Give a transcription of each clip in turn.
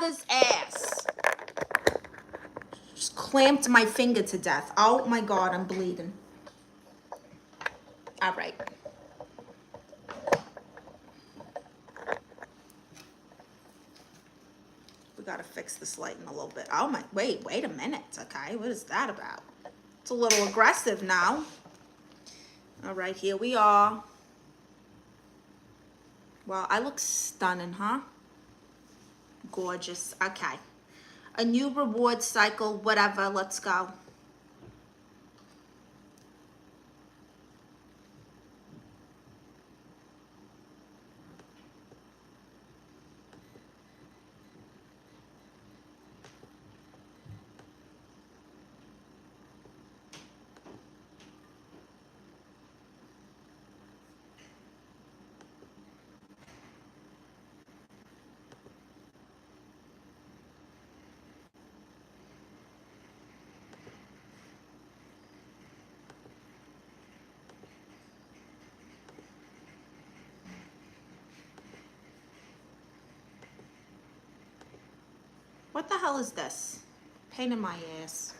mother's ass. Just clamped my finger to death. Oh my God, I'm bleeding. All right. We gotta fix this lighting a little bit. Oh my, wait a minute, okay? What is that about? It's a little aggressive now. All right, here we are. Wow, I look stunning, huh? Gorgeous, okay. A new reward cycle, whatever, let's go. What the hell is this? Pain in my ass.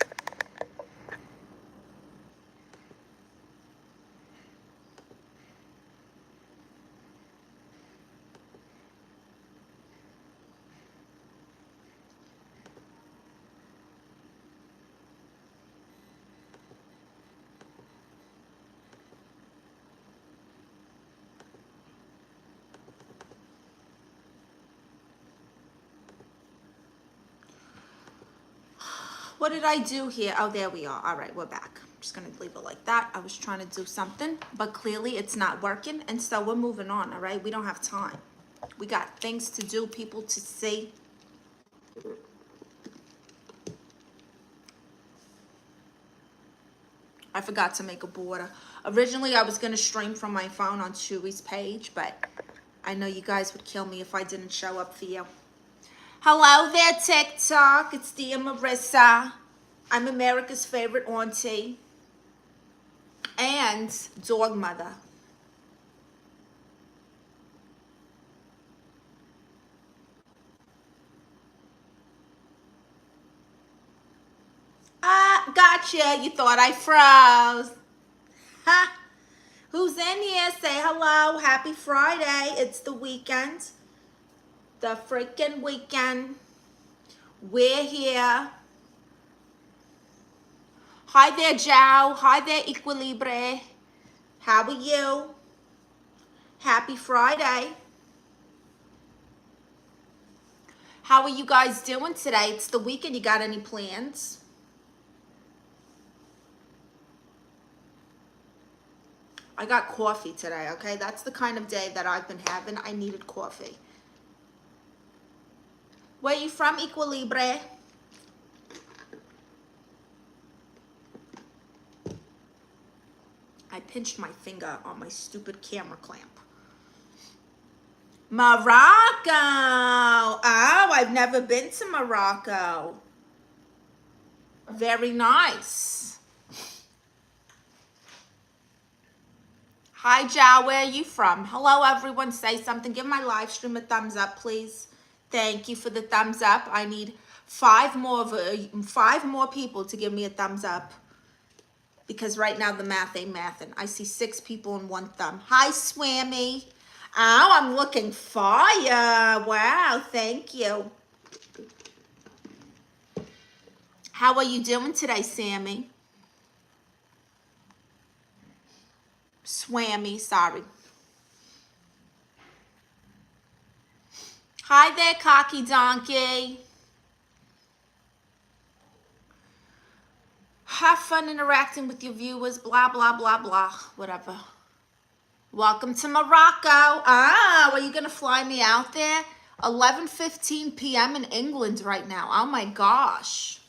What did I do here? Oh, there we are. All right, we're back. I'm just gonna leave it like that. I was trying to do something, but clearly it's not working, and so we're moving on, all right? We don't have time. We got things to do, people to see. I forgot to make a border. Originally, I was gonna stream from my phone on Chewy's page, but I know you guys would kill me if I didn't show up for you. Hello there, TikTok. It's dear Marisa. I'm America's favorite auntie and dog mother. Ah, gotcha. You thought I froze. Ha! Who's in here? Say hello. Happy Friday. It's the weekend. The freaking weekend. We're here. Hi there, Joe. Hi there, Equilibre. How are you? Happy Friday. How are you guys doing today? It's the weekend. You got any plans? I got coffee today, okay? That's the kind of day that I've been having. I needed coffee. Where you from, Equilibre? I pinched my finger on my stupid camera clamp. Morocco. Oh, I've never been to Morocco. Very nice. Hi, Joe. Where are you from? Hello, everyone. Say something. Give my live stream a thumbs up, please. Thank you for the thumbs up. I need five more people to give me a thumbs up, because right now the math ain't mathin'. I see 6 people and 1 thumb. Hi, Swammy. Oh, I'm looking fire. Wow, thank you. How are you doing today, Sammy? Swammy, sorry. Hi there, Cocky Donkey. Have fun interacting with your viewers, blah, blah, blah, blah, whatever. Welcome to Morocco. Ah, are you going to fly me out there? 11:15 p.m. in England right now. Oh my gosh.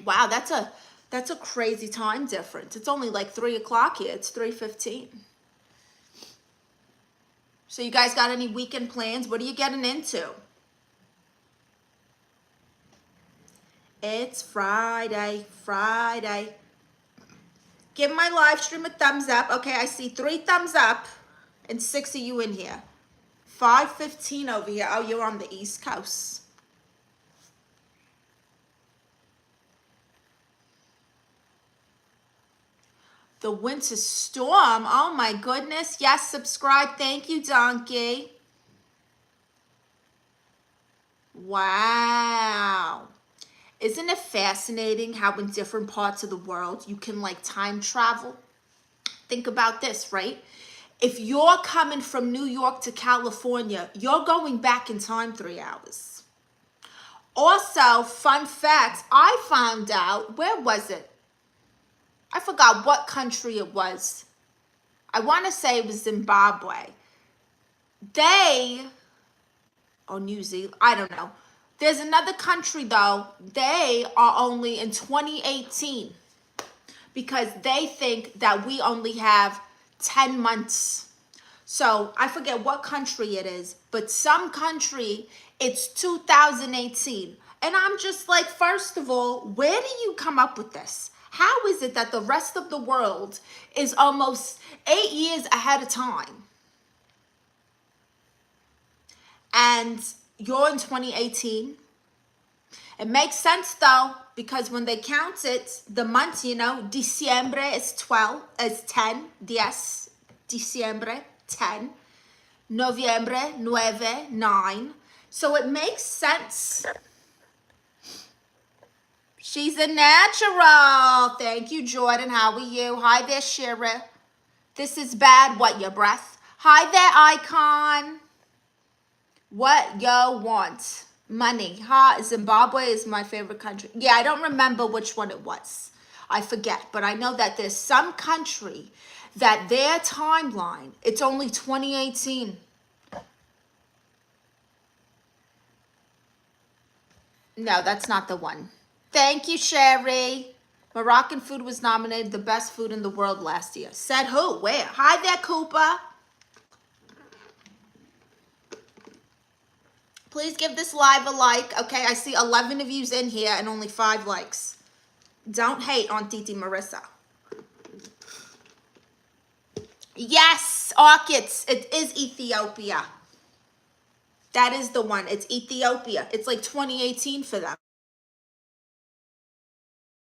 Wow, that's a crazy time difference. It's only like 3 o'clock here. It's 3:15. So you guys got any weekend plans? What are you getting into? It's Friday. Give my live stream a thumbs up. Okay, I see 3 thumbs up and 6 of you in here. 5:15 over here. Oh, you're on the East Coast. The winter storm. Oh my goodness. Yes, subscribe. Thank you, Donkey. Wow. Isn't it fascinating how in different parts of the world you can like time travel? Think about this, right? If you're coming from New York to California, you're going back in time 3 hours. Also, fun facts, I found out, where was it? I forgot what country it was. I want to say it was Zimbabwe. Or New Zealand, I don't know. There's another country though, they are only in 2018 because they think that we only have 10 months. So I forget what country it is, but some country, it's 2018. And I'm just like, first of all, where do you come up with this? How is it that the rest of the world is almost 8 years ahead of time? And you're in 2018. It makes sense though, because when they count it, the months, you know, diciembre is 10, 10, diciembre, 10, noviembre, 9, 9. So it makes sense. She's a natural. Thank you, Jordan. How are you? Hi there, Shira. This is bad. What, your breath? Hi there, Icon. What yo want? Money. Zimbabwe is my favorite country. Yeah, I don't remember which one it was. I forget. But I know that there's some country that their timeline, it's only 2018. No, that's not the one. Thank you, Sherry. Moroccan food was nominated the best food in the world last year. Said who? Where? Hi there, Cooper. Please give this live a like. Okay, I see 11 of yous in here and only 5 likes. Don't hate on Titi Marisa. Yes, orchids. It is Ethiopia. That is the one. It's Ethiopia. It's like 2018 for them.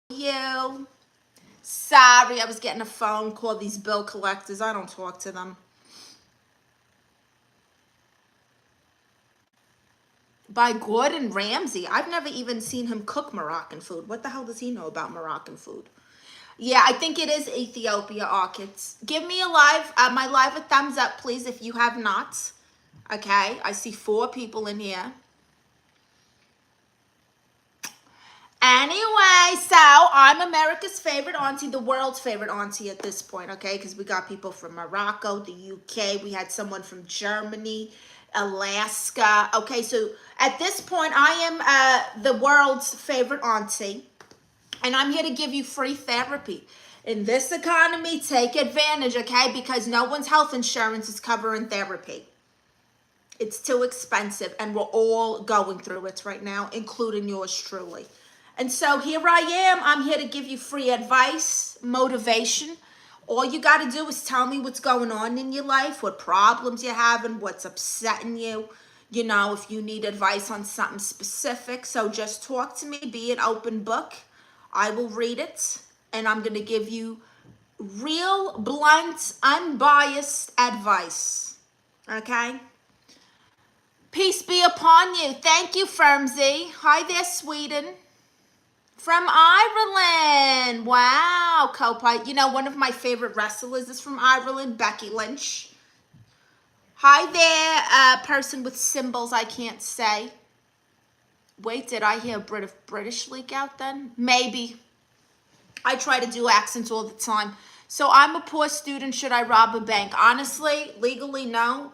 You. Sorry, I was getting a phone call. These bill collectors. I don't talk to them. By Gordon Ramsay. I've never even seen him cook Moroccan food. What the hell does he know about Moroccan food? Yeah, I think it is Ethiopia orchids. Give me my live a thumbs up, please, if you have not. Okay, I see 4 people in here. Anyway, so I'm America's favorite auntie, the world's favorite auntie at this point, okay? Because we got people from Morocco, the UK. We had someone from Germany, Alaska. Okay, so at this point, I am the world's favorite auntie. And I'm here to give you free therapy. In this economy, take advantage, okay? Because no one's health insurance is covering therapy. It's too expensive, and we're all going through it right now, including yours truly. And so here I am. I'm here to give you free advice, motivation. All you got to do is tell me what's going on in your life, what problems you're having, what's upsetting you. You know, if you need advice on something specific. So just talk to me, be an open book. I will read it, and I'm going to give you real, blunt, unbiased advice. Okay? Peace be upon you. Thank you, Firmsy. Hi there, Sweden. From Ireland. Wow, Copite. You know, one of my favorite wrestlers is from Ireland, Becky Lynch. Hi there, person with symbols I can't say. Wait, did I hear a British leak out then? Maybe. I try to do accents all the time. So I'm a poor student. Should I rob a bank? Honestly, legally, no.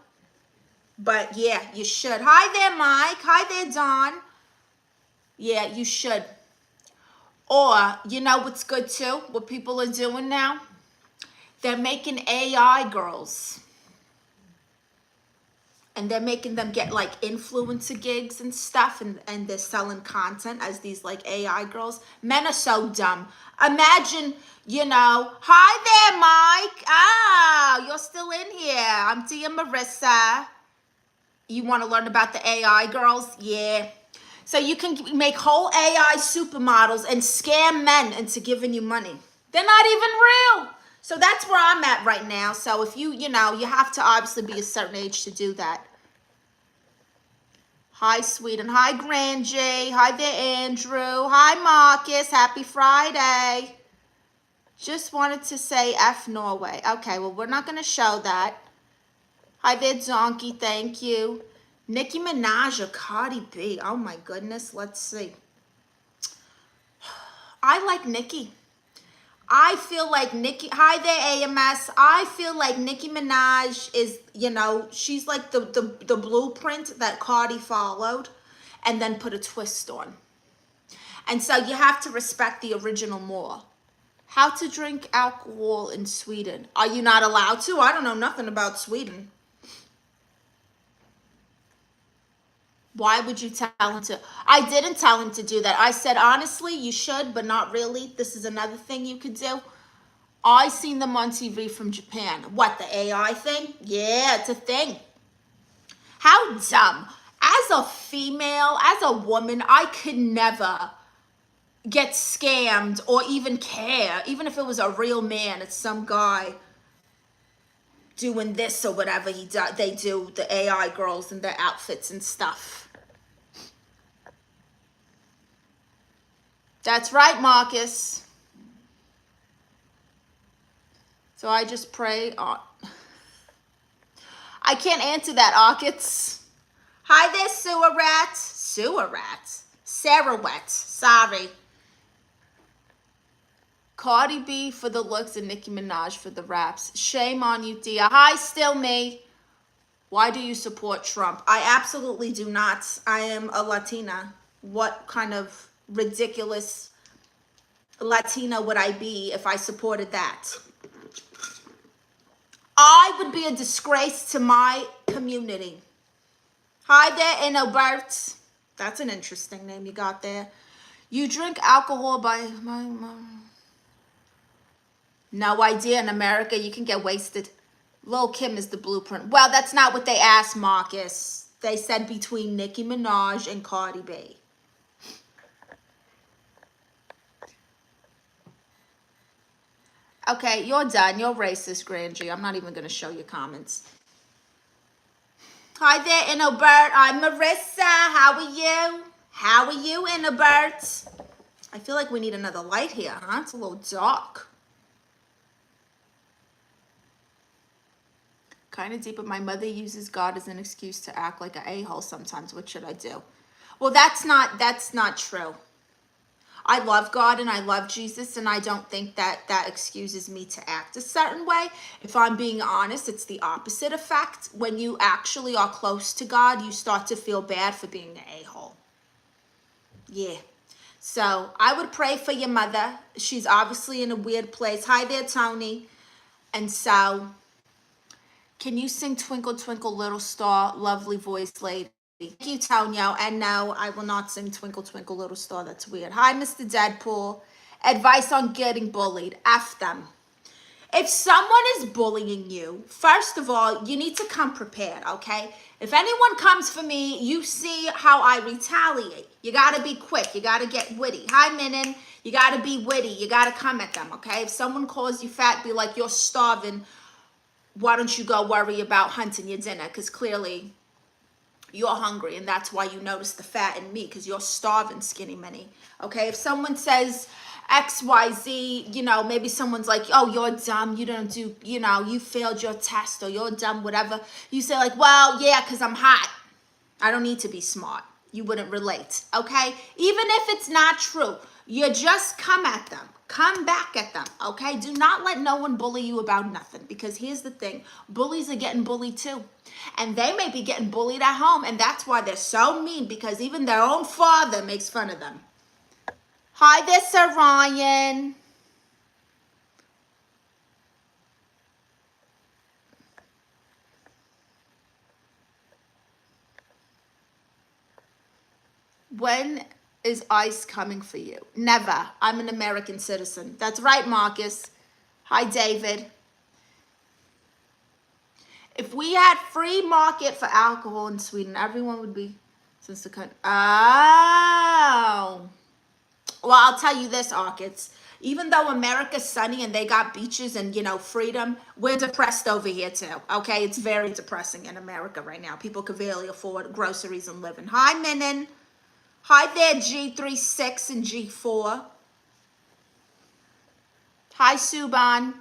But yeah, you should. Hi there, Mike. Hi there, Don. Yeah, you should. Or, you know what's good too? What people are doing now? They're making AI girls. And they're making them get like influencer gigs and stuff. And they're selling content as these like AI girls. Men are so dumb. Imagine, you know, hi there, Mike. Ah, you're still in here. I'm Tia Marisa. You want to learn about the AI girls? Yeah. So you can make whole AI supermodels and scam men into giving you money. They're not even real. So that's where I'm at right now. So if you know, you have to obviously be a certain age to do that. Hi, Sweden. Hi, Grand J. Hi there, Andrew. Hi, Marcus. Happy Friday. Just wanted to say F Norway. Okay, well, we're not going to show that. Hi there, Donkey. Thank you. Nicki Minaj or Cardi B. Oh, my goodness. Let's see. I like Nicki. I feel like Nicki, hi there, AMS. I feel like Nicki Minaj is, you know, she's like the blueprint that Cardi followed and then put a twist on. And so you have to respect the original more. How to drink alcohol in Sweden. Are you not allowed to? I don't know nothing about Sweden. Why would you tell him to? I didn't tell him to do that. I said, honestly, you should, but not really. This is another thing you could do. I seen them on TV from Japan. What, the AI thing? Yeah, it's a thing. How dumb. As a female, as a woman, I could never get scammed or even care, even if it was a real man, it's some guy doing this or whatever they do, the AI girls and their outfits and stuff. That's right, Marcus. So I just pray on. I can't answer that, Orchids. Hi there, Sewer Rat. Sewer Rat. Sarah Wet. Sorry. Cardi B for the looks and Nicki Minaj for the raps. Shame on you, Dia. Hi, still me. Why do you support Trump? I absolutely do not. I am a Latina. What kind of ridiculous Latina would I be if I supported that? I would be a disgrace to my community. Hi there, Innobert. That's an interesting name you got there. You drink alcohol by my no idea. In America, you can get wasted. Lil' Kim is the blueprint. Well, that's not what they asked, Marcus. They said between Nicki Minaj and Cardi B. Okay, you're done. You're racist, Grangie. I'm not even going to show you comments. Hi there, Innobert. I'm Marisa. How are you? How are you, Innobert? I feel like we need another light here, huh? It's a little dark. Kind of deep, but my mother uses God as an excuse to act like an a-hole sometimes. What should I do? Well, that's not true. I love God and I love Jesus, and I don't think that excuses me to act a certain way. If I'm being honest, it's the opposite effect. When you actually are close to God, you start to feel bad for being an a-hole. Yeah. So I would pray for your mother. She's obviously in a weird place. Hi there, Tony. And so, can you sing Twinkle, Twinkle, Little Star? Lovely voice, lady. Thank you, Tonyo. And no, I will not sing Twinkle, Twinkle, Little Star. That's weird. Hi, Mr. Deadpool. Advice on getting bullied. F them. If someone is bullying you, first of all, you need to come prepared, okay? If anyone comes for me, you see how I retaliate. You got to be quick. You got to get witty. Hi, Minin. You got to be witty. You got to come at them, okay? If someone calls you fat, be like, you're starving. Why don't you go worry about hunting your dinner? Because clearly you're hungry, and that's why you notice the fat in me, because you're starving, skinny mini. Okay, if someone says XYZ, you know, maybe someone's like, oh, you're dumb, you don't do, you know, you failed your test, or you're dumb, whatever. You say like, well, yeah, because I'm hot. I don't need to be smart. You wouldn't relate, okay? Even if it's not true, you just come at them. Come back at them, okay? Do not let no one bully you about nothing, because here's the thing. Bullies are getting bullied too. And they may be getting bullied at home, and that's why they're so mean, because even their own father makes fun of them. Hi there, Sir Ryan. When is ICE coming for you? Never. I'm an American citizen. That's right, Marcus. Hi, David. If we had free market for alcohol in Sweden, everyone would be, since the country. Oh. Well, I'll tell you this, Orchids. Even though America's sunny and they got beaches and, you know, freedom, we're depressed over here too, okay? It's very depressing in America right now. People can barely afford groceries and living. Hi, Minin. Hi there, G36 and G4. Hi, Suban.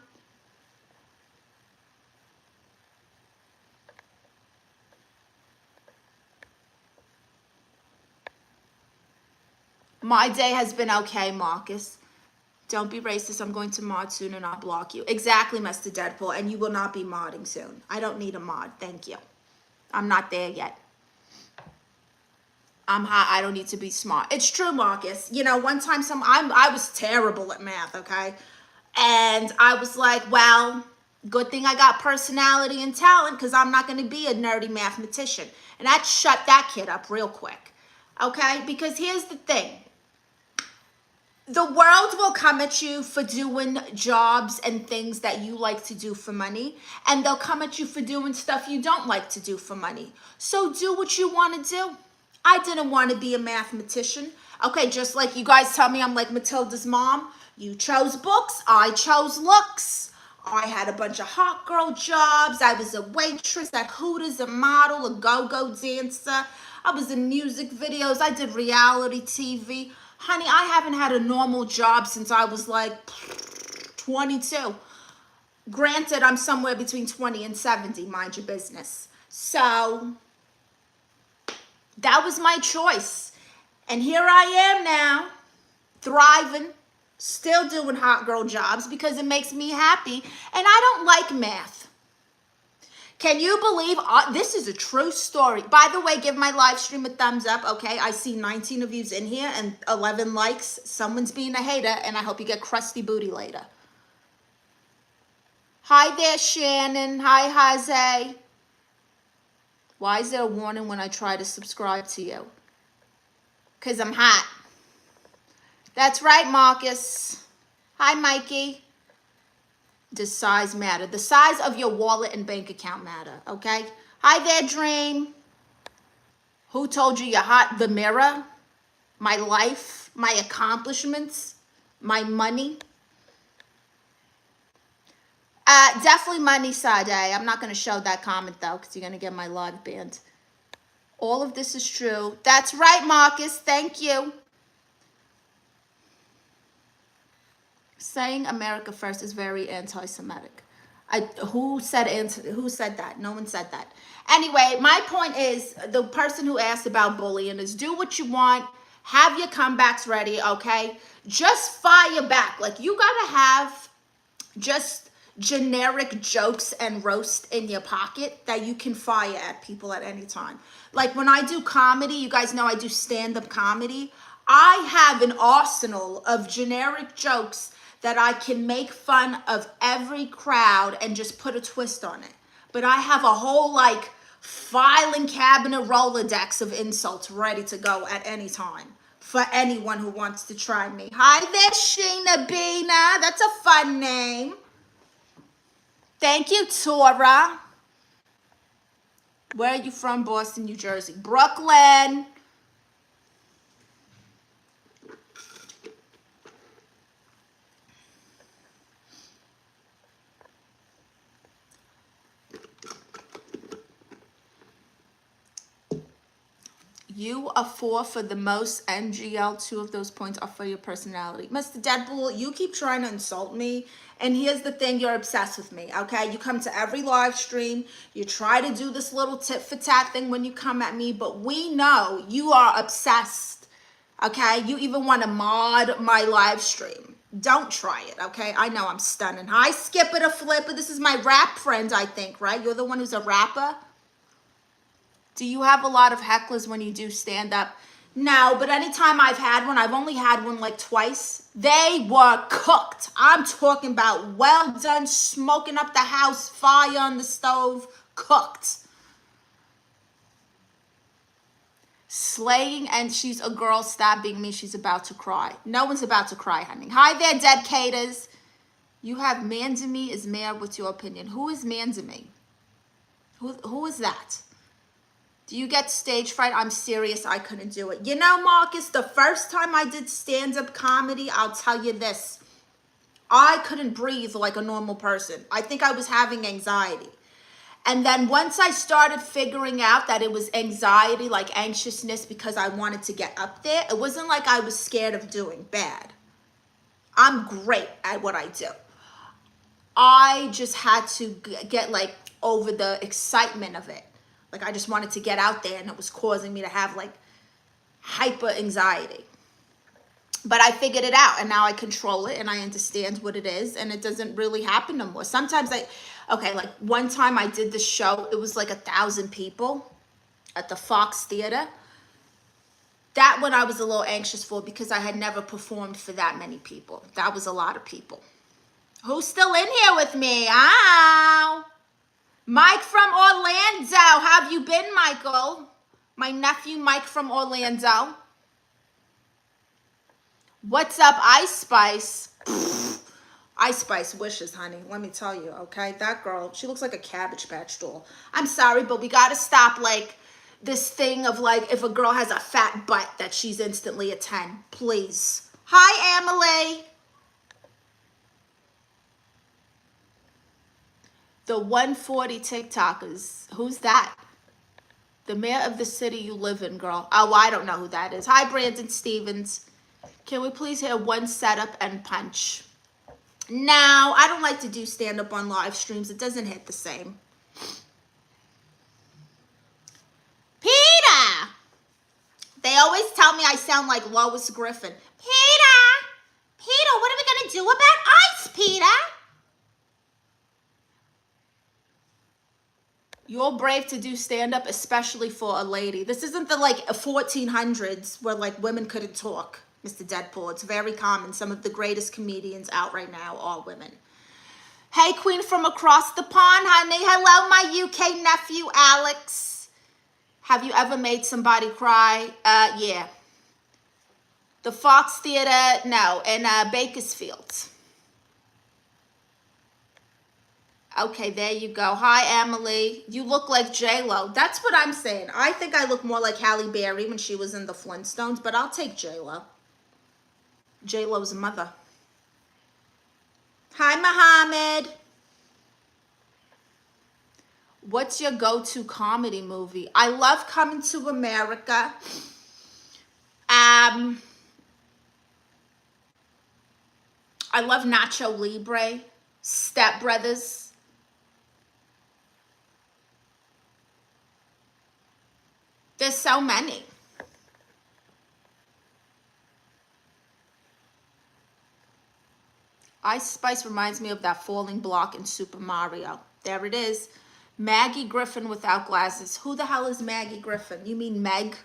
My day has been okay, Marcus. Don't be racist. I'm going to mod soon and I'll block you. Exactly, Mr. Deadpool. And you will not be modding soon. I don't need a mod. Thank you. I'm not there yet. I'm hot. I don't need to be smart. It's true, Marcus. You know, one time I was terrible at math, okay? And I was like, well, good thing I got personality and talent because I'm not going to be a nerdy mathematician. And that shut that kid up real quick, okay? Because here's the thing. The world will come at you for doing jobs and things that you like to do for money, and they'll come at you for doing stuff you don't like to do for money. So do what you want to do. I didn't want to be a mathematician. Okay, just like you guys tell me I'm like Matilda's mom. You chose books, I chose looks. I had a bunch of hot girl jobs. I was a waitress at Hooters, a model, a go-go dancer. I was in music videos. I did reality TV. Honey, I haven't had a normal job since I was like 22. Granted, I'm somewhere between 20 and 70, mind your business. So that was my choice. And here I am now, thriving, still doing hot girl jobs because it makes me happy. And I don't like math. Can you believe, this is a true story. By the way, give my live stream a thumbs up, okay? I see 19 of yous in here and 11 likes. Someone's being a hater, and I hope you get crusty booty later. Hi there, Shannon. Hi, Jose. Why is there a warning when I try to subscribe to you? Because I'm hot. That's right, Marcus. Hi, Mikey. Does size matter? The size of your wallet and bank account matter, okay? Hi there, Dream. Who told you you're hot? The mirror? My life? My accomplishments? My money? Definitely money, Sade. I'm not going to show that comment, though, because you're going to get my live banned. All of this is true. That's right, Marcus. Thank you. Saying America first is very anti-Semitic. Who said that? No one said that. Anyway, my point is, the person who asked about bullying is do what you want. Have your comebacks ready, okay? Just fire back. Like, you gotta have just generic jokes and roast in your pocket that you can fire at people at any time. Like, when I do comedy, you guys know I do stand-up comedy. I have an arsenal of generic jokes that I can make fun of every crowd and just put a twist on it. But I have a whole, like, filing cabinet Rolodex of insults ready to go at any time for anyone who wants to try me. Hi there, Sheena Bina. That's a fun name. Thank you, Tora. Where are you from? Boston, New Jersey. Brooklyn. You are 4 for the most NGL. 2 of those points are for your personality. Mr. Deadpool, you keep trying to insult me. And here's the thing, you're obsessed with me, okay? You come to every live stream. You try to do this little tit for tat thing when you come at me. But we know you are obsessed, okay? You even want to mod my live stream. Don't try it, okay? I know I'm stunning. Hi, Skipper the Flipper. This is my rap friend, I think, right? You're the one who's a rapper? Do you have a lot of hecklers when you do stand up? No, but anytime I've had one, I've only had one like twice. They were cooked. I'm talking about well done, smoking up the house, fire on the stove, cooked. Slaying, and she's a girl stabbing me. She's about to cry. No one's about to cry, honey. Hi there, dead caters. You have Manzami is mayor. What's your opinion? Who is Manzami? Who is that? Do you get stage fright? I'm serious. I couldn't do it. You know, Marcus, the first time I did stand-up comedy, I'll tell you this. I couldn't breathe like a normal person. I think I was having anxiety. And then once I started figuring out that it was anxiety, like anxiousness, because I wanted to get up there, it wasn't like I was scared of doing bad. I'm great at what I do. I just had to get like over the excitement of it. Like I just wanted to get out there, and it was causing me to have like hyper anxiety. But I figured it out, and now I control it, and I understand what it is, and it doesn't really happen no more. Sometimes like one time I did the show, it was like 1,000 people at the Fox Theater. That one I was a little anxious for because I had never performed for that many people. That was a lot of people. Who's still in here with me? Ow! Mike from Orlando. How have you been, Michael? My nephew Mike from Orlando. What's up, Ice Spice? Ice Spice wishes, honey. Let me tell you, okay? That girl, she looks like a Cabbage Patch doll. I'm sorry, but we got to stop, like, this thing of, like, if a girl has a fat butt that she's instantly a 10. Please. Hi, Emily. The 140 TikTokers. Who's that? The mayor of the city you live in, girl. Oh, I don't know who that is. Hi, Brandon Stevens. Can we please hear one setup and punch? No, I don't like to do stand-up on live streams. It doesn't hit the same. Peter! They always tell me I sound like Lois Griffin. Peter! Peter, what are we going to do about ice, Peter? You're brave to do stand-up, especially for a lady. This isn't the, like, 1400s where, like, women couldn't talk, Mr. Deadpool. It's very common. Some of the greatest comedians out right now are women. Hey, Queen from across the pond, honey. Hello, my UK nephew, Alex. Have you ever made somebody cry? Yeah. The Fox Theater, no, in Bakersfield. Okay, there you go. Hi, Emily. You look like J-Lo. That's what I'm saying. I think I look more like Halle Berry when she was in the Flintstones, but I'll take J-Lo. J-Lo's mother. Hi, Muhammad. What's your go-to comedy movie? I love Coming to America. I love Nacho Libre. Step Brothers. There's so many. Ice Spice reminds me of that falling block in Super Mario. There it is. Maggie Griffin without glasses. Who the hell is Maggie Griffin? You mean Meg?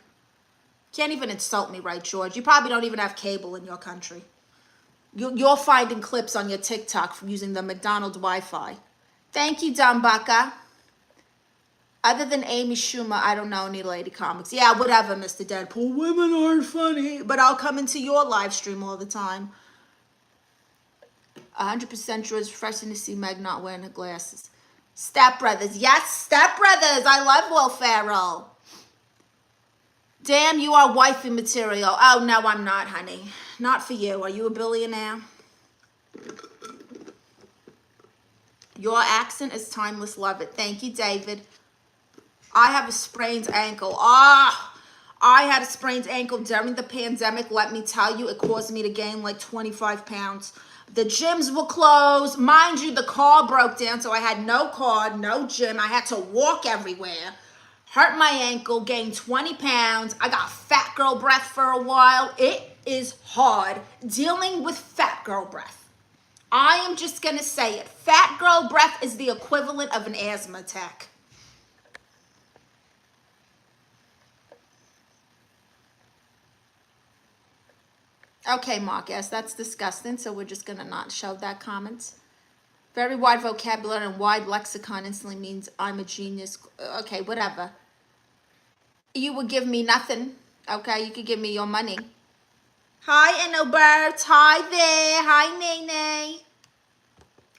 Can't even insult me, right, George? You probably don't even have cable in your country. You're finding clips on your TikTok from using the McDonald's Wi-Fi. Thank you, Dumbaka. Other than Amy Schumer, I don't know any lady comics. Yeah, whatever, Mr. Deadpool. Women aren't funny. But I'll come into your live stream all the time. 100% sure it's refreshing to see Meg not wearing her glasses. Step Brothers. Yes, Step Brothers. I love Will Ferrell. Damn, you are wifey material. Oh, no, I'm not, honey. Not for you. Are you a billionaire? Your accent is timeless. Love it. Thank you, David. I have a sprained ankle. I had a sprained ankle during the pandemic. Let me tell you, it caused me to gain like 25 pounds. The gyms were closed. Mind you, the car broke down, so I had no car, no gym. I had to walk everywhere. Hurt my ankle, gained 20 pounds. I got fat girl breath for a while. It is hard dealing with fat girl breath. I am just going to say it. Fat girl breath is the equivalent of an asthma attack. Okay, Marcus, that's disgusting, so we're just going to not show that comment. Very wide vocabulary and wide lexicon instantly means I'm a genius. Okay, whatever. You would give me nothing. Okay, you could give me your money. Hi, Enobert. Hi there. Hi, Nene.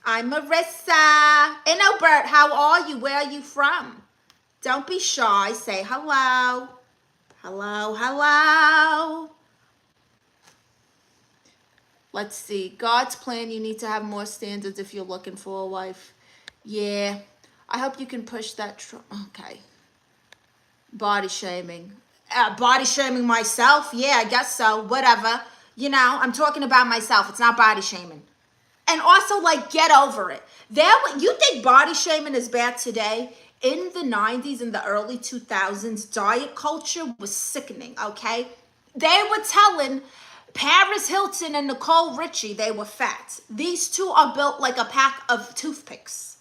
I'm Marisa. Enobert, how are you? Where are you from? Don't be shy. Say hello. Hello, hello. Let's see. God's plan, you need to have more standards if you're looking for a wife. Yeah. I hope you can push that. Okay. Body shaming. Body shaming myself? Yeah, I guess so. Whatever. You know, I'm talking about myself. It's not body shaming. And also, like, get over it. You think body shaming is bad today? In the 90s and the early 2000s, diet culture was sickening, okay? They were telling Paris Hilton and Nicole Richie they were fat. These two are built like a pack of toothpicks.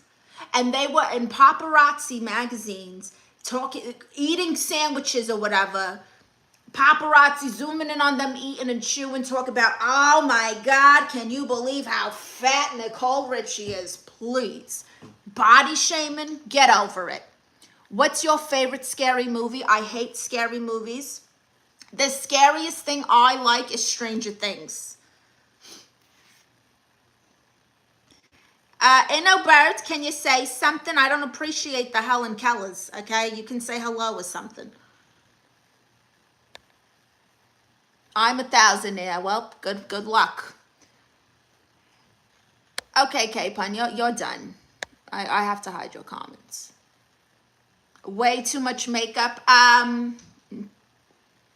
And they were in paparazzi magazines talking, eating sandwiches or whatever. Paparazzi zooming in on them eating and chewing, talk about, oh my God, can you believe how fat Nicole Richie is? Please. Body shaming, get over it. What's your favorite scary movie? I hate scary movies. The scariest thing I like is Stranger Things. Inno Bird, can you say something? I don't appreciate the Helen Kellers, okay? You can say hello or something. I'm a thousandaire. Well, good luck. Okay, K-Pun, you're done. I have to hide your comments. Way too much makeup.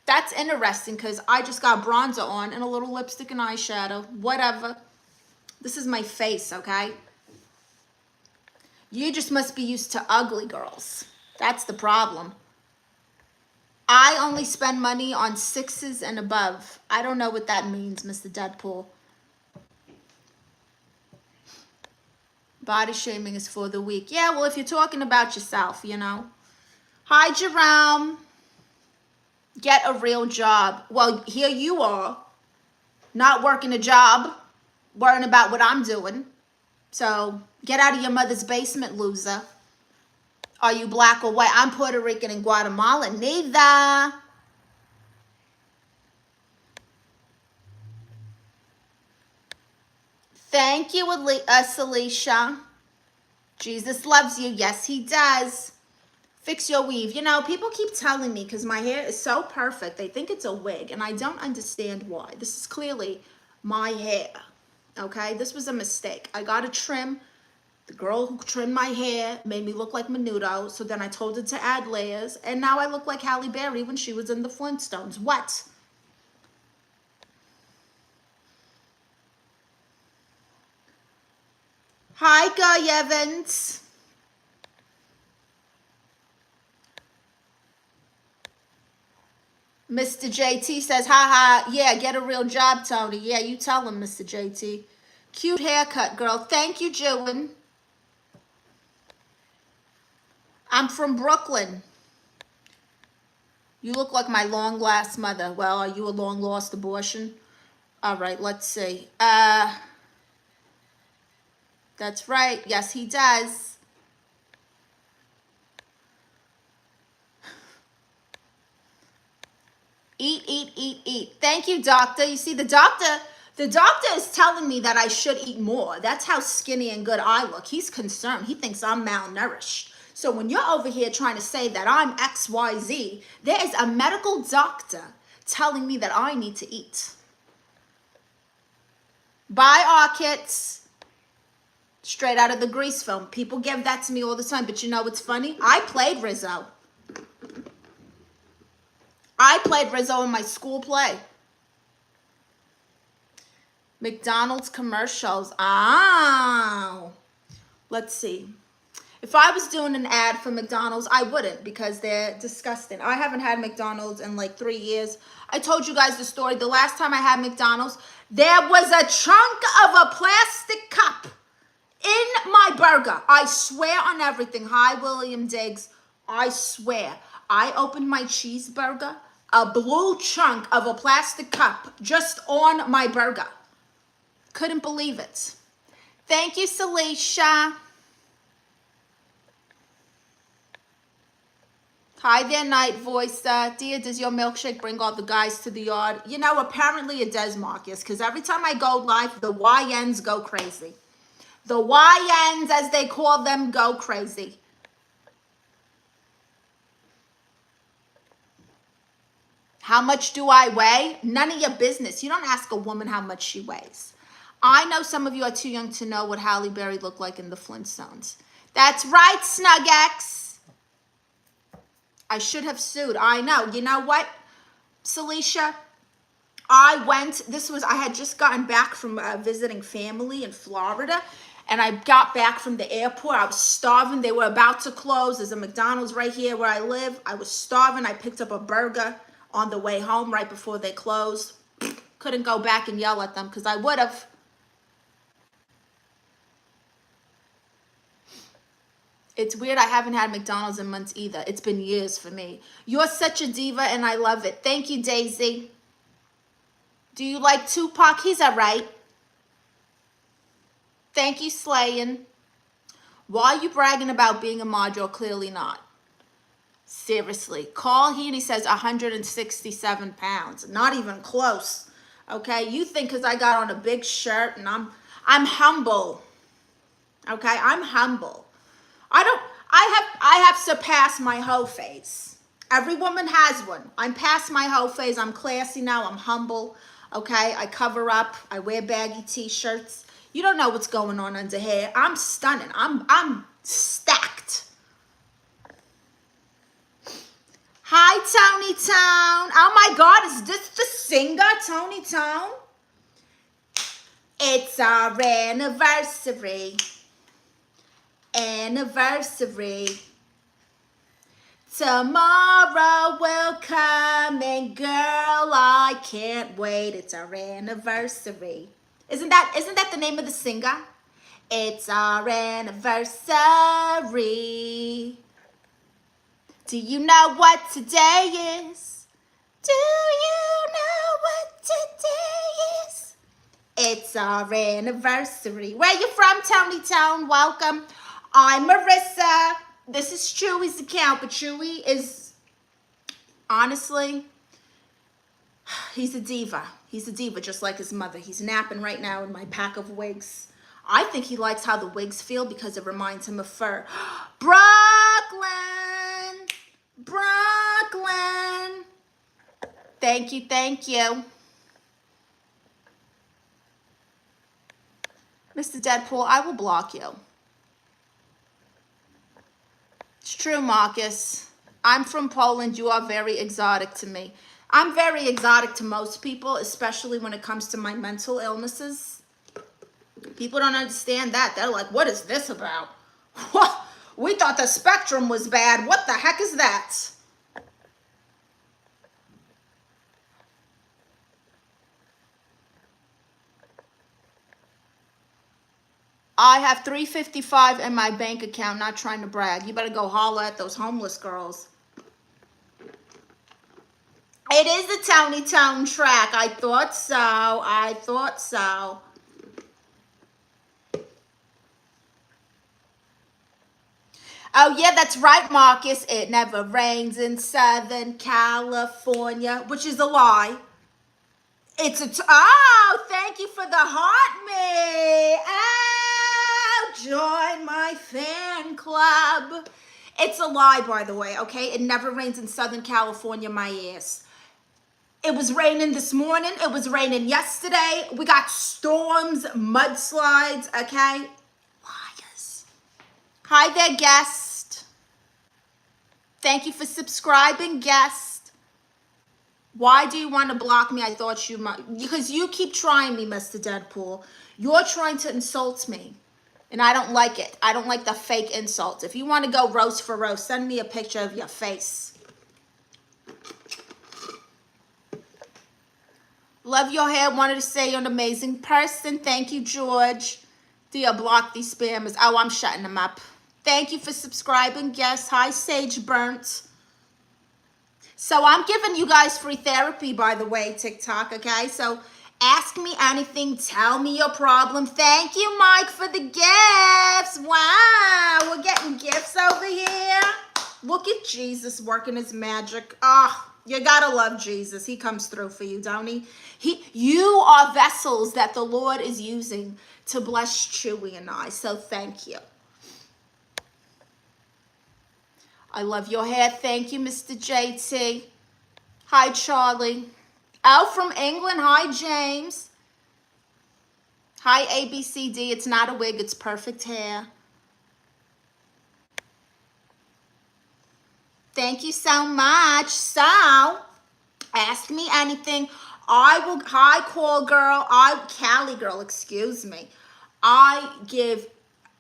That's interesting because I just got bronzer on and a little lipstick and eyeshadow. Whatever. This is my face, okay? You just must be used to ugly girls. That's the problem. I only spend money on 6s and above. I don't know what that means, Mr. Deadpool. Body shaming is for the weak. Yeah, well, if you're talking about yourself, you know. Hi, Jerome. Get a real job. Well, here you are, not working a job, worrying about what I'm doing. So get out of your mother's basement, loser. Are you black or white? I'm Puerto Rican and Guatemalan. Neither. Thank you, Salisha. Jesus loves you. Yes, he does. Fix your weave. You know, people keep telling me because my hair is so perfect. They think it's a wig, and I don't understand why. This is clearly my hair. Okay, this was a mistake. I got a trim. The girl who trimmed my hair made me look like Menudo, so then I told her to add layers, and now I look like Halle Berry when she was in the Flintstones. What? Hi, Guy Evans. Mr. JT says, haha, yeah, get a real job, Tony. Yeah, you tell him, Mr. JT. Cute haircut, girl. Thank you, Jewin. I'm from Brooklyn. You look like my long-lost mother. Well, are you a long-lost abortion? All right, let's see. That's right. Yes, he does. Eat, eat, eat, eat. Thank you, doctor. You see, the doctor is telling me that I should eat more. That's how skinny and good I look. He's concerned. He thinks I'm malnourished. So when you're over here trying to say that I'm XYZ, there is a medical doctor telling me that I need to eat. Buy our kits. Straight out of the Grease film. People give that to me all the time. But you know what's funny? I played Rizzo. I played Rizzo in my school play. McDonald's commercials. Oh. Let's see. If I was doing an ad for McDonald's, I wouldn't because they're disgusting. I haven't had McDonald's in like 3 years. I told you guys the story. The last time I had McDonald's, there was a chunk of a plastic cup in my burger. I swear on everything. Hi, William Diggs. I swear. I opened my cheeseburger, a blue chunk of a plastic cup just on my burger. Couldn't believe it. Thank you, Salisha. Hi there, Night Voice. Dear, does your milkshake bring all the guys to the yard? You know, apparently it does, Marcus, because every time I go live, the YNs go crazy. The YNs, as they call them, go crazy. How much do I weigh? None of your business. You don't ask a woman how much she weighs. I know some of you are too young to know what Halle Berry looked like in the Flintstones. That's right, SnugX. I should have sued. I know. You know what, Celicia? I had just gotten back from visiting family in Florida, and I got back from the airport. I was starving. They were about to close. There's a McDonald's right here where I live. I was starving. I picked up a burger on the way home right before they closed. Couldn't go back and yell at them because I would have. It's weird. I haven't had McDonald's in months either. It's been years for me. You're such a diva, and I love it. Thank you, Daisy. Do you like Tupac? He's all right. Thank you, Slayin. Why are you bragging about being a mod? You're clearly not. Seriously. Call he and he says 167 pounds. Not even close. Okay? You think because I got on a big shirt and I'm humble. Okay? I'm humble. I have surpassed my hoe phase. Every woman has one. I'm past my hoe phase. I'm classy now. I'm humble. Okay, I cover up. I wear baggy t-shirts. You don't know what's going on under here. I'm stunning. I'm stacked. Hi, Tony Town. Oh my God, is this the singer, Tony Town? It's our anniversary. Anniversary. Tomorrow will come and girl, I can't wait. It's our anniversary. Isn't that the name of the singer? It's our anniversary. Do you know what today is? Do you know what today is? It's our anniversary. Where you from, Tony Town? Welcome. I'm Marisa. This is Chewy's account, but Chewy is, honestly, he's a diva. He's a diva, just like his mother. He's napping right now in my pack of wigs. I think he likes how the wigs feel because it reminds him of fur. Brooklyn! Brooklyn! Thank you, thank you. Mr. Deadpool, I will block you. It's true, Marcus. I'm from Poland. You are very exotic to me. I'm very exotic to most people, especially when it comes to my mental illnesses. People don't understand that. They're like, what is this about? We thought the spectrum was bad. What the heck is that? I have $355 in my bank account, not trying to brag. You better go holler at those homeless girls. It is the Tony Town track. I thought so. I thought so. Oh, yeah, that's right, Marcus. It never rains in Southern California, which is a lie. Oh, thank you for the heart, me. Oh, join my fan club. It's a lie, by the way, okay? It never rains in Southern California, my ass. It was raining this morning. It was raining yesterday. We got storms, mudslides, okay? Liars. Hi there, guest. Thank you for subscribing, guest. Why do you want to block me? I thought you might. Because you keep trying me, Mr. Deadpool. You're trying to insult me. And I don't like it. I don't like the fake insults. If you want to go roast for roast, send me a picture of your face. Love your hair. Wanted to say you're an amazing person. Thank you, George. Dear, block these spammers. Oh, I'm shutting them up. Thank you for subscribing. Yes. Hi, Sage Burnt. So I'm giving you guys free therapy, by the way, TikTok, okay? So ask me anything. Tell me your problem. Thank you, Mike, for the gifts. Wow, we're getting gifts over here. Look at Jesus working his magic. Oh, you gotta love Jesus. He comes through for you, don't he? You are vessels that the Lord is using to bless Chewy and I. So thank you. I love your hair. Thank you, Mr. JT. Hi, Charlie. Oh, from England. Hi, James. Hi, ABCD. It's not a wig. It's perfect hair. Thank you so much. So, ask me anything. I will, hi, call girl. Cali girl, excuse me. I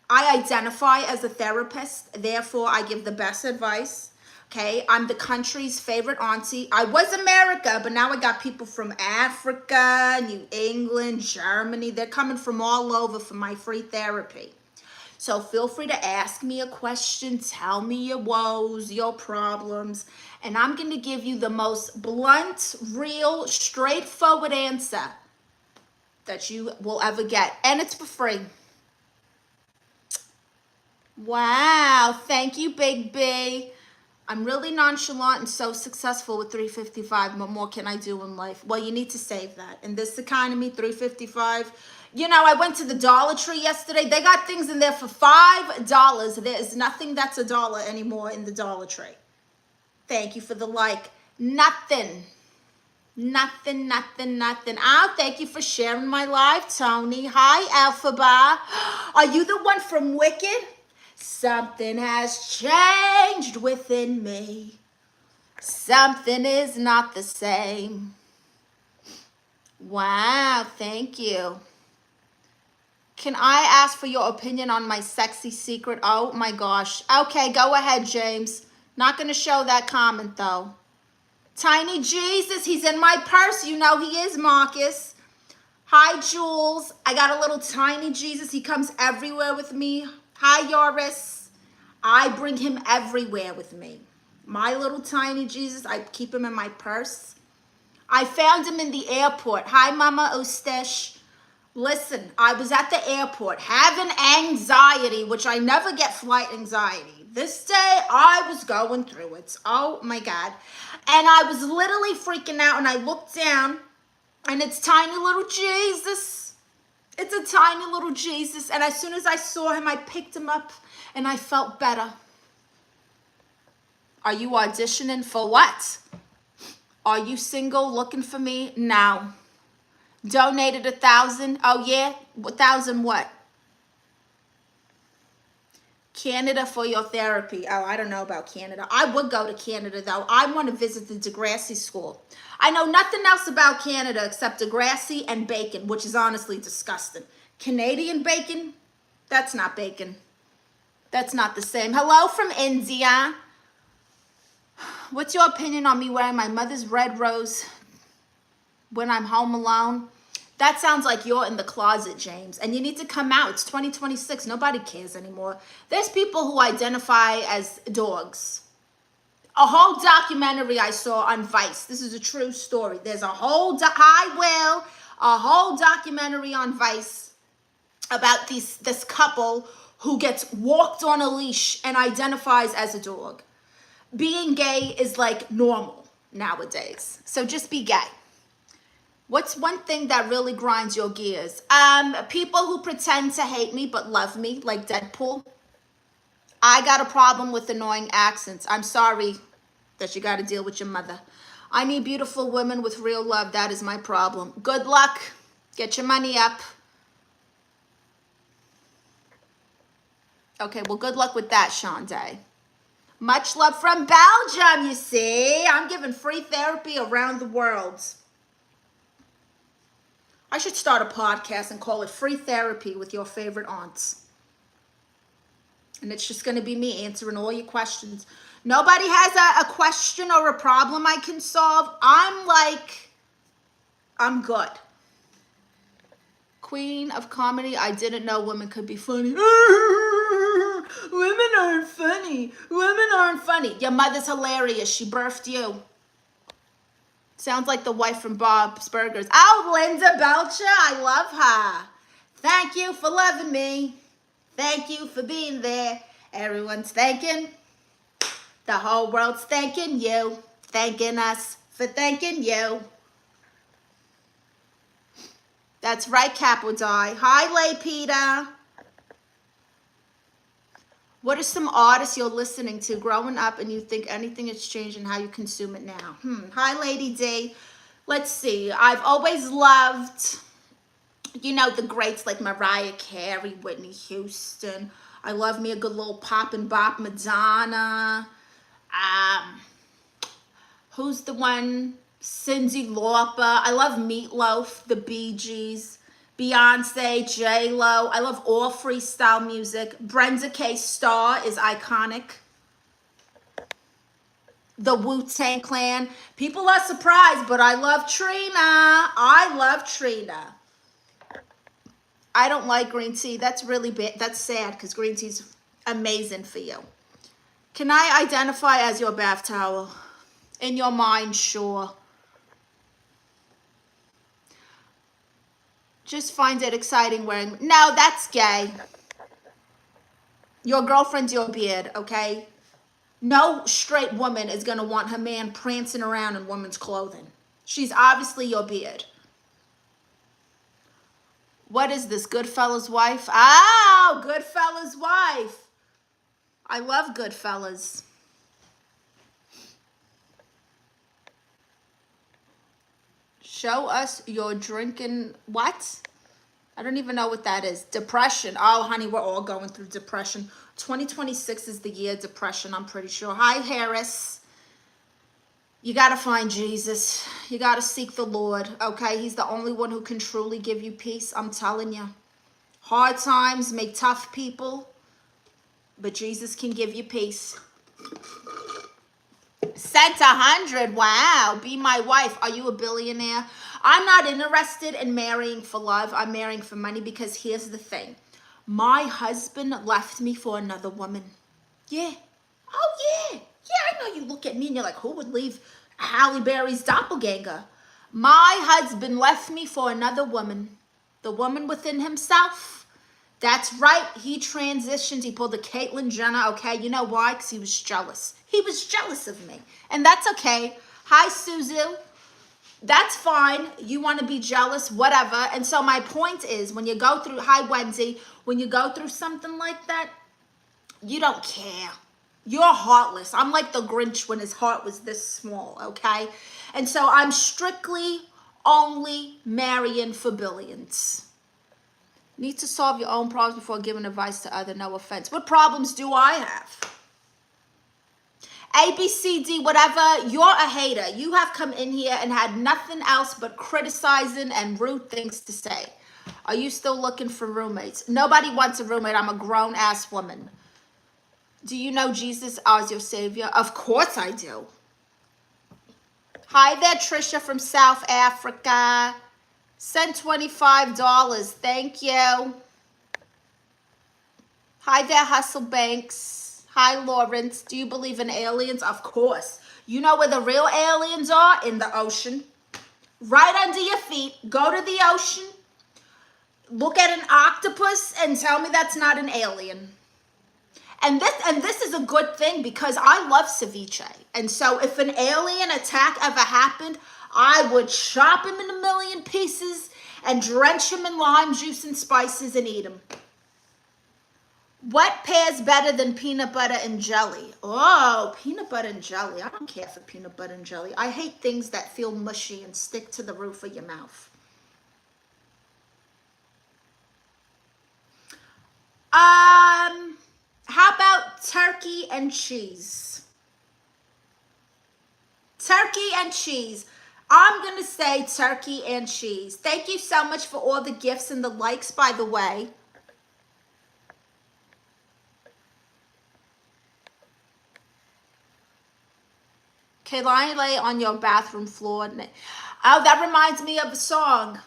identify as a therapist. Therefore, I give the best advice. Okay, I'm the country's favorite auntie. I was America, but now I got people from Africa, New England, Germany. They're coming from all over for my free therapy. So feel free to ask me a question, tell me your woes, your problems, and I'm going to give you the most blunt, real, straightforward answer that you will ever get. And it's for free. Wow, thank you, Big B. I'm really nonchalant and so successful with 355. What more can I do in life? Well, you need to save that. In this economy, 355. You know, I went to the Dollar Tree yesterday. They got things in there for $5. There is nothing that's a dollar anymore in the Dollar Tree. Thank you for the like. Nothing. Nothing, nothing, nothing. Oh, thank you for sharing my live, Tony. Hi, Alphaba. Are you the one from Wicked? Something has changed within me. Something is not the same. Wow, thank you. Can I ask for your opinion on my sexy secret? Oh my gosh. Okay, go ahead, James. Not going to show that comment though. Tiny Jesus, he's in my purse. You know he is, Marcus. Hi, Jules. I got a little tiny Jesus. He comes everywhere with me. Hi, Yoris. I bring him everywhere with me. My little tiny Jesus, I keep him in my purse. I found him in the airport. Hi, Mama Ostesh. Listen, I was at the airport having anxiety, which I never get flight anxiety. This day, I was going through it. Oh, my God. And I was literally freaking out, and I looked down, and it's tiny little Jesus. It's a tiny little Jesus. And as soon as I saw him, I picked him up, and I felt better. Are you auditioning for what? Are you single looking for me? No. Donated 1,000. Oh, yeah? 1,000 what? Canada for your therapy. Oh, I don't know about Canada. I would go to Canada, though. I want to visit the Degrassi School. I know nothing else about Canada except Degrassi and bacon, which is honestly disgusting. Canadian bacon? That's not bacon. That's not the same. Hello from India. What's your opinion on me wearing my mother's red rose when I'm home alone? That sounds like you're in the closet, James. And you need to come out. It's 2026. Nobody cares anymore. There's people who identify as dogs. A whole documentary I saw on Vice. This is a true story. There's a whole, a whole documentary on Vice about this couple who gets walked on a leash and identifies as a dog. Being gay is like normal nowadays. So just be gay. What's one thing that really grinds your gears? People who pretend to hate me but love me, like Deadpool. I got a problem with annoying accents. I'm sorry that you got to deal with your mother. I need beautiful women with real love. That is my problem. Good luck. Get your money up. Okay, well, good luck with that, Sean Day. Much love from Belgium, you see. I'm giving free therapy around the world. I should start a podcast and call it Free Therapy with Your Favorite Aunts. And it's just going to be me answering all your questions. Nobody has a question or a problem I can solve. I'm good. Queen of comedy, I didn't know women could be funny. Women aren't funny. Women aren't funny. Your mother's hilarious. She birthed you. Sounds like the wife from Bob's Burgers. Oh, Linda Belcher, I love her. Thank you for loving me. Thank you for being there. Everyone's thanking. The whole world's thanking you. Thanking us for thanking you. That's right, Cap will die. Hi, Lay Peter. What are some artists you're listening to growing up and you think anything has changed in how you consume it now? Hi, Lady D. Let's see. I've always loved, you know, the greats like Mariah Carey, Whitney Houston. I love me a good little pop and bop, Madonna. Who's the one? Cyndi Lauper. I love Meatloaf, the Bee Gees, Beyonce, J-Lo. I love all freestyle music. Brenda K. Starr is iconic. The Wu-Tang Clan. People are surprised, but I love Trina. I love Trina. I don't like green tea. That's really bad. That's sad because green tea's amazing for you. Can I identify as your bath towel? In your mind, sure. Just find it exciting wearing. No, that's gay. Your girlfriend's your beard, okay? No straight woman is going to want her man prancing around in woman's clothing. She's obviously your beard. What is this? Goodfellas wife? Oh, Goodfellas wife. I love Goodfellas. Show us your drinking. What? I don't even know what that is. Depression. Oh, honey, we're all going through depression. 2026 is the year of depression, I'm pretty sure. Hi, Harris. You got to find Jesus. You got to seek the Lord, okay? He's the only one who can truly give you peace. I'm telling you. Hard times make tough people, but Jesus can give you peace. Sent 100. Wow. Be my wife. Are you a billionaire? I'm not interested in marrying for love. I'm marrying for money because here's the thing. My husband left me for another woman. Yeah. Oh, yeah. Yeah, I know you look at me and you're like, who would leave Halle Berry's doppelganger? My husband left me for another woman. The woman within himself. That's right. He transitioned. He pulled the Caitlyn Jenner. Okay, you know why? Because he was jealous. He was jealous of me. And that's okay. Hi, Suzu. That's fine. You want to be jealous, whatever. And so my point is, when you go through, hi, Wendy, when you go through something like that, you don't care. You're heartless. I'm like the Grinch when his heart was this small, okay? And so I'm strictly only marrying for billions. Need to solve your own problems before giving advice to others. No offense. What problems do I have? A, B, C, D, whatever. You're a hater. You have come in here and had nothing else but criticizing and rude things to say. Are you still looking for roommates? Nobody wants a roommate. I'm a grown-ass woman. Do you know Jesus as your Savior? Of course I do. Hi there, Trisha from South Africa. Send $25. Thank you. Hi there, Hustle Banks. Hi, Lawrence. Do you believe in aliens? Of course. You know where the real aliens are? In the ocean. Right under your feet. Go to the ocean. Look at an octopus and tell me that's not an alien. And this is a good thing because I love ceviche. And so if an alien attack ever happened, I would chop him in a million pieces and drench him in lime juice and spices and eat him. What pairs better than peanut butter and jelly? Oh, peanut butter and jelly. I don't care for peanut butter and jelly. I hate things that feel mushy and stick to the roof of your mouth. How about turkey and cheese? Turkey and cheese. I'm going to say turkey and cheese. Thank you so much for all the gifts and the likes, by the way. Okay, lay on your bathroom floor. Oh, that reminds me of a song.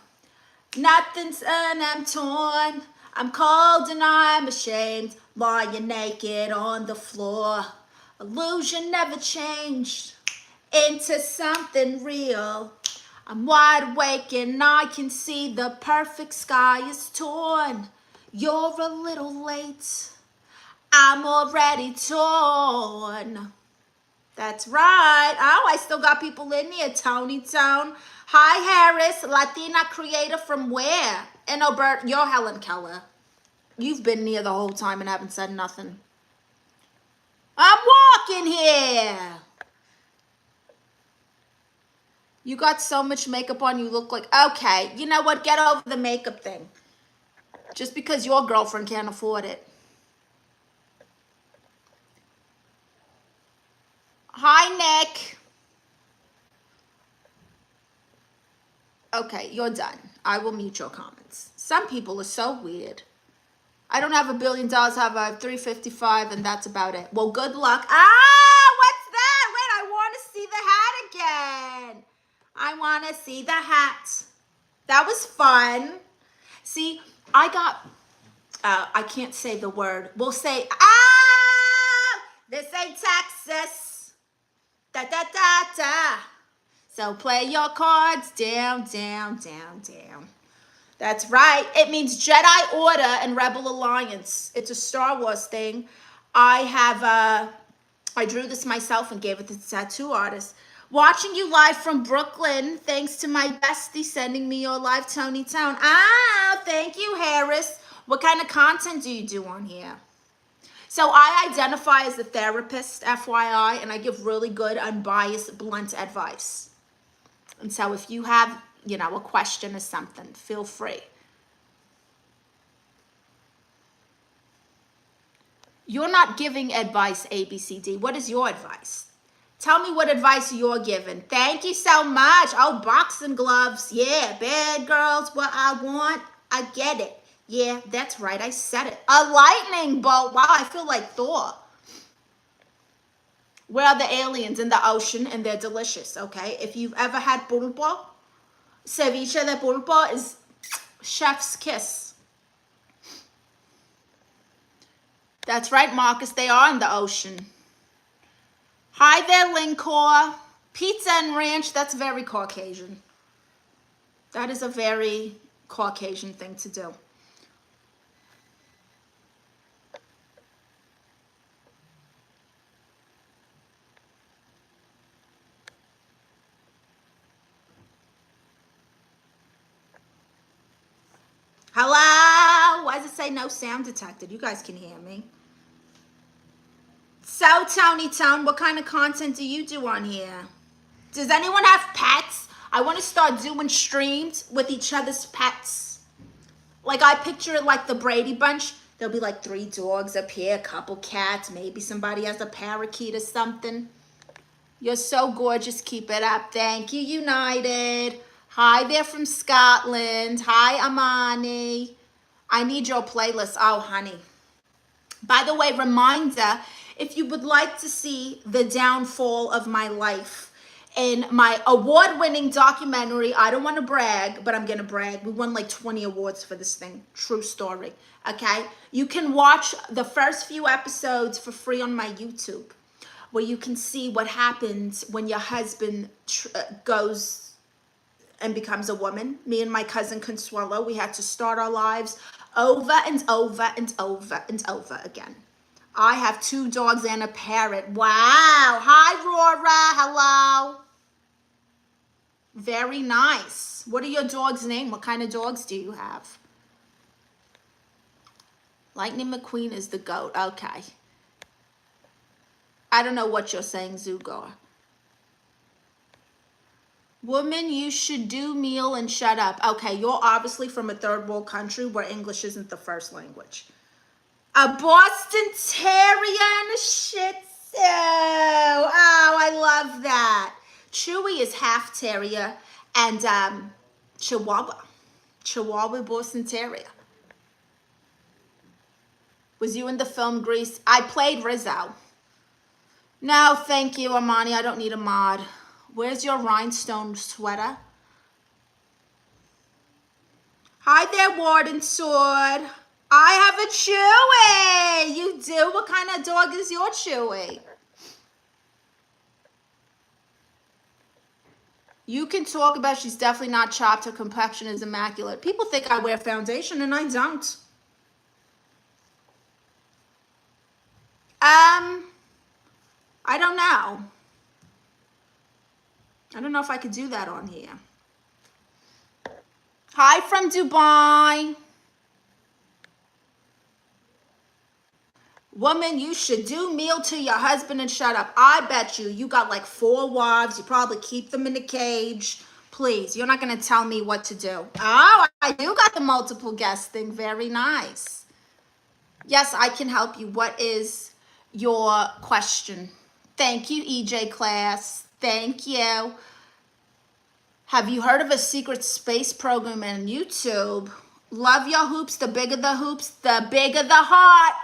Nothing's and I'm torn. I'm cold and I'm ashamed. Lying naked on the floor. Illusion never changed into something real. I'm wide awake and I can see the perfect sky is torn. You're a little late. I'm already torn. That's right. Oh, I still got people in here. Tony Tone. Hi, Harris. Latina creator from where? And Obert, you're Helen Keller. You've been near the whole time and haven't said nothing. I'm walking here. You got so much makeup on, you look like, okay, you know what? Get over the makeup thing. Just because your girlfriend can't afford it. Hi, Nick. Okay, you're done. I will mute your comments. Some people are so weird. I don't have $1 billion, I have 355, and that's about it. Well, good luck. Ah, what's that? Wait, I want to see the hat again. I want to see the hat. That was fun. See, I got, I can't say the word. We'll say, this ain't Texas. Da, da, da, da. So play your cards down, down, down, down. That's right. It means Jedi Order and Rebel Alliance. It's a Star Wars thing. I drew this myself and gave it to the tattoo artist. Watching you live from Brooklyn. Thanks to my bestie sending me your live Tony Town. Ah, thank you, Harris. What kind of content do you do on here? So I identify as a therapist, FYI, and I give really good, unbiased, blunt advice. And so if you have, a question or something, feel free. You're not giving advice, ABCD. What is your advice? Tell me what advice you're giving. Thank you so much. Oh, boxing gloves. Yeah, bad girls, what I want. I get it. Yeah, that's right. I said it. A lightning bolt. Wow, I feel like Thor. Where are the aliens? In the ocean, and they're delicious, okay? If you've ever had pulpo, ceviche de pulpo is chef's kiss. That's right, Marcus. They are in the ocean. Hi there, Lincor. Pizza and ranch, that's very Caucasian. That is a very Caucasian thing to do. Hello? Why does it say no sound detected? You guys can hear me. So, Tony Tone, what kind of content do you do on here? Does anyone have pets? I want to start doing streams with each other's pets. Like, I picture it like the Brady Bunch. There'll be like 3 dogs up here, a couple cats, maybe somebody has a parakeet or something. You're so gorgeous. Keep it up. Thank you, United. Hi there from Scotland. Hi, Amani. I need your playlist. Oh, honey. By the way, reminder, if you would like to see the downfall of my life in my award-winning documentary, I don't want to brag, but I'm going to brag. We won like 20 awards for this thing. True story. Okay? You can watch the first few episodes for free on my YouTube, where you can see what happens when your husband goes and becomes a woman. Me and my cousin Consuelo, we had to start our lives over and over and over and over again. I have 2 dogs and a parrot. Wow. Hi, Rora. Hello. Very nice. What are your dogs' name? What kind of dogs do you have? Lightning McQueen is the goat. Okay. I don't know what you're saying, Zugar. Woman, you should do meal and shut up. Okay, you're obviously from a third world country where English isn't the first language. A Boston Terrier and a Shih Tzu. Oh, I love that. Chewy is half Terrier and Chihuahua. Chihuahua Boston Terrier. Was you in the film Grease? I played Rizzo. No, thank you, Amani. I don't need a mod. Where's your rhinestone sweater? Hi there, Warden Sword. I have a Chewy. You do? What kind of dog is your Chewy? You can talk about she's definitely not chopped. Her complexion is immaculate. People think I wear foundation and I don't. I don't know. I don't know if I could do that on here. Hi from Dubai. Woman, you should do meal to your husband and shut up. I bet you got like 4 wives. You probably keep them in a cage. Please, you're not going to tell me what to do. Oh, I do got the multiple guest thing. Very nice. Yes, I can help you. What is your question? Thank you, EJ class. Thank you. Have you heard of a secret space program on YouTube? Love your hoops. The bigger the bigger the heart.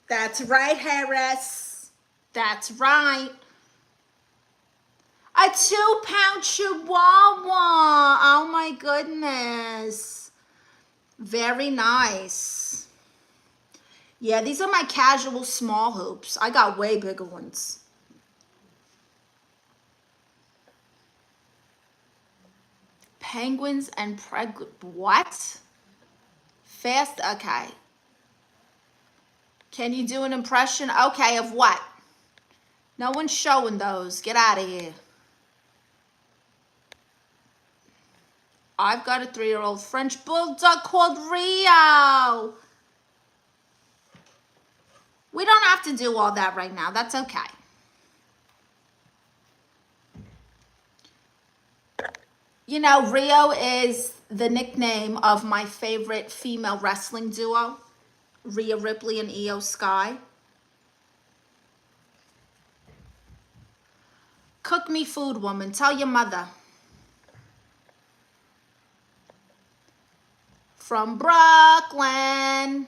That's right, Harris. That's right. A 2-pound chihuahua. Oh my goodness. Very nice. Yeah, these are my casual small hoops. I got way bigger ones. Penguins and what? Fast, okay. Can you do an impression? Okay, of what? No one's showing those. Get out of here. I've got a 3-year-old French bulldog called Rio. We don't have to do all that right now. That's okay. You know, Rio is the nickname of my favorite female wrestling duo, Rhea Ripley and Io Sky. Cook me food, woman. Tell your mother. From Brooklyn.